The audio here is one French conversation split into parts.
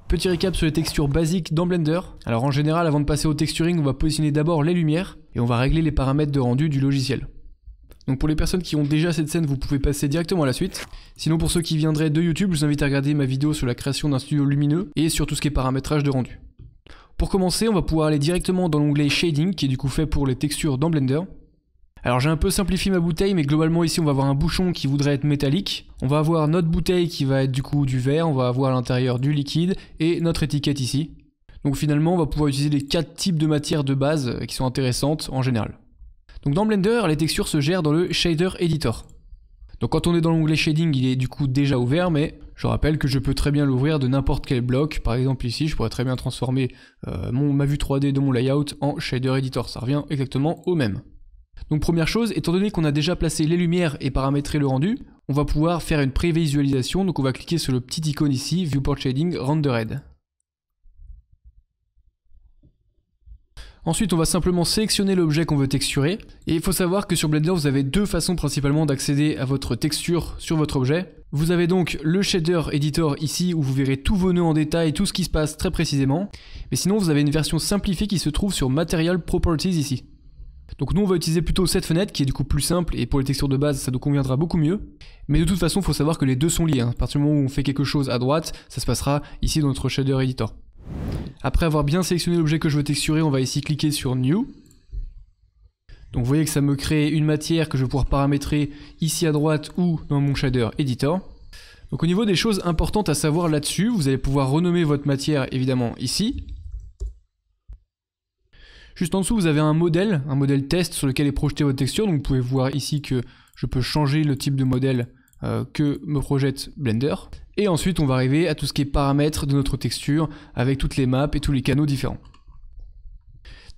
Petit récap sur les textures basiques dans Blender. Alors en général, avant de passer au texturing, on va positionner d'abord les lumières et on va régler les paramètres de rendu du logiciel. Donc pour les personnes qui ont déjà cette scène, vous pouvez passer directement à la suite. Sinon pour ceux qui viendraient de YouTube, je vous invite à regarder ma vidéo sur la création d'un studio lumineux et sur tout ce qui est paramétrage de rendu. Pour commencer, on va pouvoir aller directement dans l'onglet Shading, qui est du coup fait pour les textures dans Blender. Alors j'ai un peu simplifié ma bouteille, mais globalement ici on va avoir un bouchon qui voudrait être métallique. On va avoir notre bouteille qui va être du coup du verre, on va avoir à l'intérieur du liquide et notre étiquette ici. Donc finalement on va pouvoir utiliser les 4 types de matières de base qui sont intéressantes en général. Donc dans Blender, les textures se gèrent dans le Shader Editor. Donc quand on est dans l'onglet Shading, il est du coup déjà ouvert, mais je rappelle que je peux très bien l'ouvrir de n'importe quel bloc. Par exemple ici, je pourrais très bien transformer ma vue 3D de mon layout en Shader Editor. Ça revient exactement au même. Donc première chose, étant donné qu'on a déjà placé les lumières et paramétré le rendu, on va pouvoir faire une prévisualisation. Donc on va cliquer sur le petit icône ici, Viewport Shading Rendered. Ensuite, on va simplement sélectionner l'objet qu'on veut texturer. Et il faut savoir que sur Blender, vous avez deux façons principalement d'accéder à votre texture sur votre objet. Vous avez donc le Shader Editor ici, où vous verrez tous vos nœuds en détail, tout ce qui se passe très précisément. Mais sinon, vous avez une version simplifiée qui se trouve sur Material Properties ici. Donc nous, on va utiliser plutôt cette fenêtre, qui est du coup plus simple, et pour les textures de base, ça nous conviendra beaucoup mieux. Mais de toute façon, il faut savoir que les deux sont liés. À partir du moment où on fait quelque chose à droite, ça se passera ici dans notre Shader Editor. Après avoir bien sélectionné l'objet que je veux texturer, on va ici cliquer sur New. Donc vous voyez que ça me crée une matière que je vais pouvoir paramétrer ici à droite ou dans mon Shader Editor. Donc au niveau des choses importantes à savoir là-dessus, vous allez pouvoir renommer votre matière évidemment ici. Juste en dessous, vous avez un modèle test sur lequel est projetée votre texture. Donc vous pouvez voir ici que je peux changer le type de modèle que me projette Blender. Et ensuite, on va arriver à tout ce qui est paramètres de notre texture avec toutes les maps et tous les canaux différents.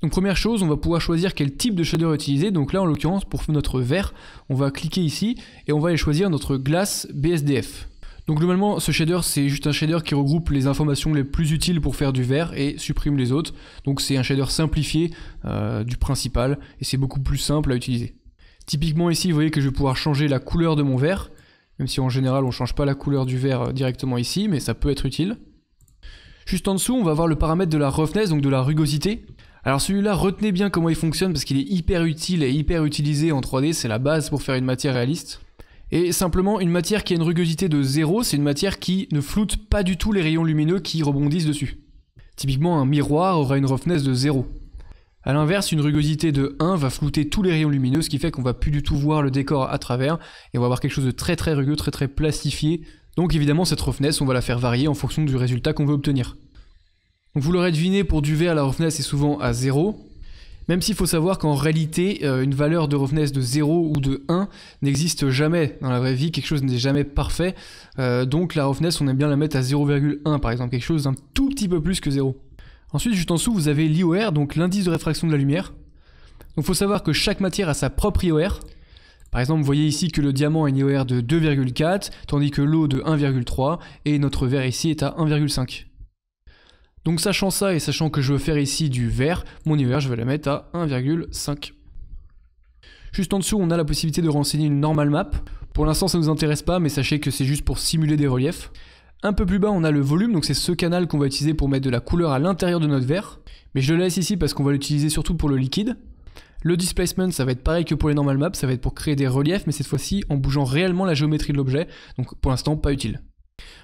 Donc première chose, on va pouvoir choisir quel type de shader utiliser. Donc là, en l'occurrence, pour notre vert, on va cliquer ici et on va aller choisir notre glace BSDF. Donc globalement, ce shader, c'est juste un shader qui regroupe les informations les plus utiles pour faire du vert et supprime les autres. Donc c'est un shader simplifié du principal et c'est beaucoup plus simple à utiliser. Typiquement ici, vous voyez que je vais pouvoir changer la couleur de mon vert. Même si en général on ne change pas la couleur du vert directement ici, mais ça peut être utile. Juste en dessous, on va avoir le paramètre de la roughness, donc de la rugosité. Alors celui-là, retenez bien comment il fonctionne parce qu'il est hyper utile et hyper utilisé en 3D, c'est la base pour faire une matière réaliste. Et simplement, une matière qui a une rugosité de 0, c'est une matière qui ne floute pas du tout les rayons lumineux qui rebondissent dessus. Typiquement, un miroir aura une roughness de 0. A l'inverse, une rugosité de 1 va flouter tous les rayons lumineux, ce qui fait qu'on va plus du tout voir le décor à travers, et on va avoir quelque chose de très très rugueux, très très plastifié. Donc évidemment cette roughness, on va la faire varier en fonction du résultat qu'on veut obtenir. Donc vous l'aurez deviné, pour du vert, la roughness est souvent à 0, même s'il faut savoir qu'en réalité, une valeur de roughness de 0 ou de 1 n'existe jamais dans la vraie vie, quelque chose n'est jamais parfait, donc la roughness, on aime bien la mettre à 0,1 par exemple, quelque chose d'un tout petit peu plus que 0. Ensuite, juste en dessous, vous avez l'IOR, donc l'indice de réfraction de la lumière. Donc il faut savoir que chaque matière a sa propre IOR. Par exemple, vous voyez ici que le diamant a une IOR de 2,4, tandis que l'eau de 1,3, et notre verre ici est à 1,5. Donc sachant ça, et sachant que je veux faire ici du vert, mon IOR, je vais la mettre à 1,5. Juste en dessous, on a la possibilité de renseigner une normal map. Pour l'instant, ça ne nous intéresse pas, mais sachez que c'est juste pour simuler des reliefs. Un peu plus bas, on a le volume, donc c'est ce canal qu'on va utiliser pour mettre de la couleur à l'intérieur de notre verre. Mais je le laisse ici parce qu'on va l'utiliser surtout pour le liquide. Le displacement, ça va être pareil que pour les normal maps, ça va être pour créer des reliefs, mais cette fois-ci en bougeant réellement la géométrie de l'objet, donc pour l'instant pas utile.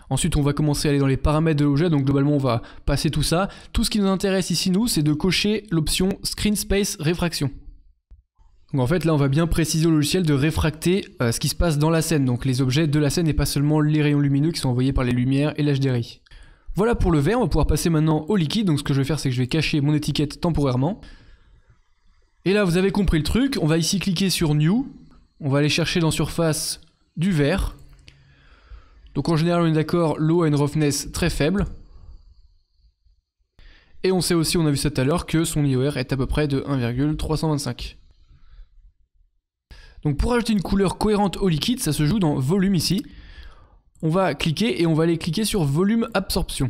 Ensuite, on va commencer à aller dans les paramètres de l'objet, donc globalement on va passer tout ça. Tout ce qui nous intéresse ici, nous, c'est de cocher l'option Screen Space Refraction. Donc en fait là on va bien préciser au logiciel de réfracter ce qui se passe dans la scène, donc les objets de la scène et pas seulement les rayons lumineux qui sont envoyés par les lumières et l'HDRI. Voilà pour le vert, on va pouvoir passer maintenant au liquide, donc ce que je vais faire c'est que je vais cacher mon étiquette temporairement. Et là vous avez compris le truc, on va ici cliquer sur New, on va aller chercher dans Surface du vert. Donc en général on est d'accord, l'eau a une roughness très faible. Et on sait aussi, on a vu ça tout à l'heure, que son IOR est à peu près de 1,325. Donc pour ajouter une couleur cohérente au liquide, ça se joue dans volume ici. On va cliquer et on va aller cliquer sur volume absorption.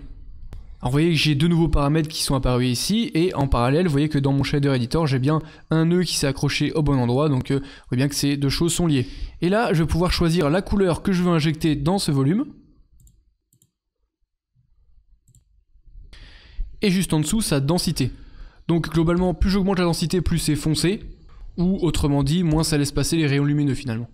Alors vous voyez que j'ai deux nouveaux paramètres qui sont apparus ici, et en parallèle, vous voyez que dans mon shader editor, j'ai bien un nœud qui s'est accroché au bon endroit, donc vous voyez bien que ces deux choses sont liées. Et là, je vais pouvoir choisir la couleur que je veux injecter dans ce volume. Et juste en dessous, sa densité. Donc globalement, plus j'augmente la densité, plus c'est foncé, ou autrement dit, moins ça laisse passer les rayons lumineux finalement.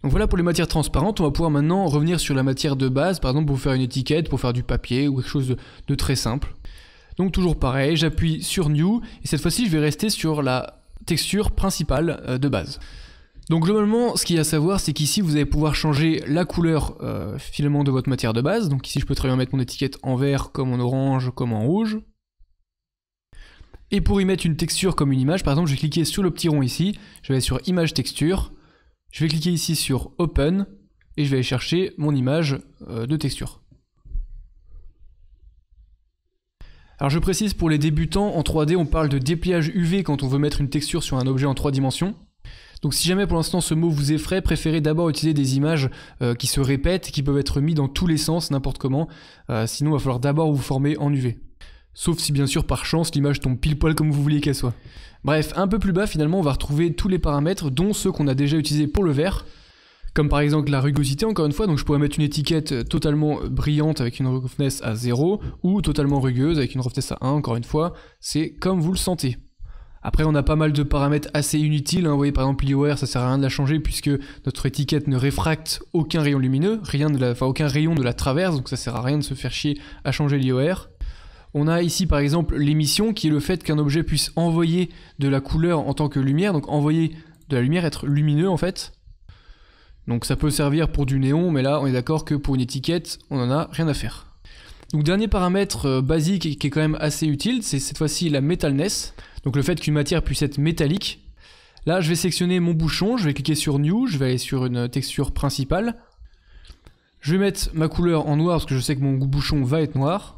Donc voilà pour les matières transparentes, on va pouvoir maintenant revenir sur la matière de base, par exemple pour faire une étiquette, pour faire du papier ou quelque chose de très simple. Donc toujours pareil, j'appuie sur New, et cette fois-ci je vais rester sur la texture principale de base. Donc globalement, ce qu'il y a à savoir, c'est qu'ici vous allez pouvoir changer la couleur finalement de votre matière de base. Donc ici je peux très bien mettre mon étiquette en vert, comme en orange, comme en rouge. Et pour y mettre une texture comme une image, par exemple je vais cliquer sur le petit rond ici, je vais aller sur Image Texture. Je vais cliquer ici sur Open, et je vais aller chercher mon image de texture. Alors je précise, pour les débutants, en 3D, on parle de dépliage UV quand on veut mettre une texture sur un objet en 3 dimensions. Donc si jamais pour l'instant ce mot vous effraie, préférez d'abord utiliser des images qui se répètent, et qui peuvent être mises dans tous les sens, n'importe comment, sinon il va falloir d'abord vous former en UV. Sauf si bien sûr par chance l'image tombe pile poil comme vous vouliez qu'elle soit. Bref, un peu plus bas finalement on va retrouver tous les paramètres, dont ceux qu'on a déjà utilisés pour le vert, comme par exemple la rugosité encore une fois, donc je pourrais mettre une étiquette totalement brillante avec une roughness à 0, ou totalement rugueuse avec une roughness à 1, encore une fois, c'est comme vous le sentez. Après on a pas mal de paramètres assez inutiles, hein. Vous voyez par exemple l'IOR, ça sert à rien de la changer puisque notre étiquette ne réfracte aucun rayon lumineux, aucun rayon de la traverse, donc ça sert à rien de se faire chier à changer l'IOR. On a ici par exemple l'émission, qui est le fait qu'un objet puisse envoyer de la couleur en tant que lumière, donc envoyer de la lumière, être lumineux en fait. Donc ça peut servir pour du néon, mais là on est d'accord que pour une étiquette, on n'en a rien à faire. Donc dernier paramètre basique qui est quand même assez utile, c'est cette fois-ci la metalness, donc le fait qu'une matière puisse être métallique. Là je vais sélectionner mon bouchon, je vais cliquer sur New, je vais aller sur une texture principale. Je vais mettre ma couleur en noir parce que je sais que mon bouchon va être noir.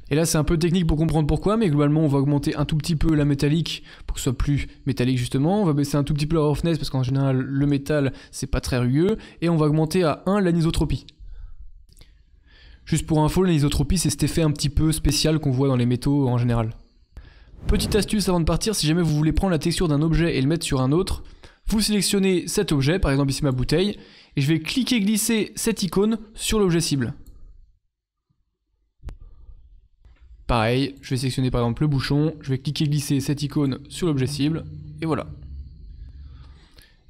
Et là c'est un peu technique pour comprendre pourquoi, mais globalement on va augmenter un tout petit peu la métallique pour que ce soit plus métallique justement, on va baisser un tout petit peu la roughness parce qu'en général le métal c'est pas très rugueux, et on va augmenter à 1 l'anisotropie. Juste pour info, l'anisotropie c'est cet effet un petit peu spécial qu'on voit dans les métaux en général. Petite astuce avant de partir, si jamais vous voulez prendre la texture d'un objet et le mettre sur un autre, vous sélectionnez cet objet, par exemple ici ma bouteille, et je vais cliquer glisser cette icône sur l'objet cible. Pareil, je vais sélectionner par exemple le bouchon, je vais cliquer glisser cette icône sur l'objet cible, et voilà.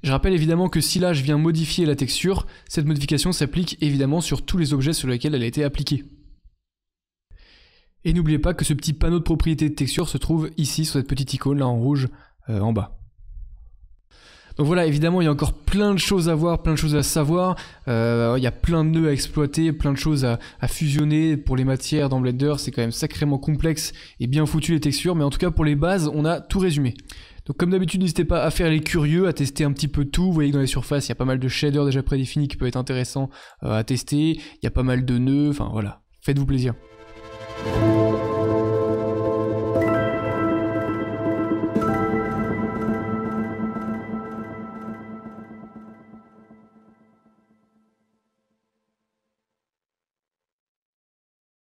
Je rappelle évidemment que si là je viens modifier la texture, cette modification s'applique évidemment sur tous les objets sur lesquels elle a été appliquée. Et n'oubliez pas que ce petit panneau de propriété de texture se trouve ici sur cette petite icône là en rouge en bas. Donc voilà, évidemment il y a encore plein de choses à voir, plein de choses à savoir, il y a plein de nœuds à exploiter, plein de choses à fusionner pour les matières dans Blender, c'est quand même sacrément complexe et bien foutu les textures, mais en tout cas pour les bases on a tout résumé. Donc comme d'habitude n'hésitez pas à faire les curieux, à tester un petit peu tout, vous voyez que dans les surfaces il y a pas mal de shaders déjà prédéfinis qui peuvent être intéressants à tester, il y a pas mal de nœuds, enfin voilà, faites-vous plaisir.